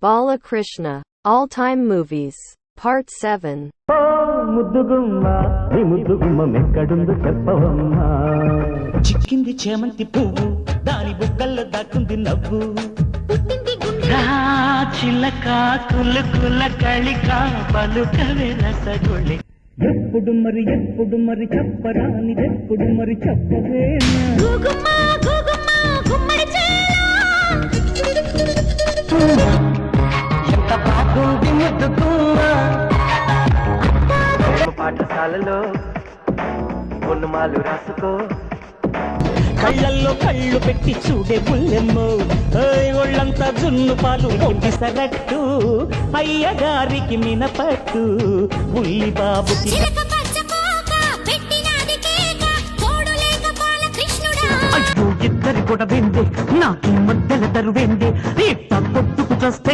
Balakrishna, All-Time Movies, Part 7. చిక్కింది చేమంతి పువ్వు దాని బుగ్గల్లో దాక్కుంది నవ్వు చిలక కులుకుల కళిక పలుకవే రసగుళి ఎప్పుడు మరి చెప్పరాని ఎప్పుడు మరి చెప్పవే ఎంత బాగుంది ముద్దుకున్నా పాఠశాలలో ఉన్నమాలు రాసుకో కళ్ళల్లో కళ్ళు పెట్టి చూడే బుల్లెమ్మో ఒళ్ళంతా జున్ను పాలు కొట్టిసరట్టు అయ్యగారికి మినపట్టు ఉల్లి బాబుకి అయ్యో ఇద్దరి కూడా వెందే నాకే మధ్యల దరు వెందే కొట్టుకు చూస్తే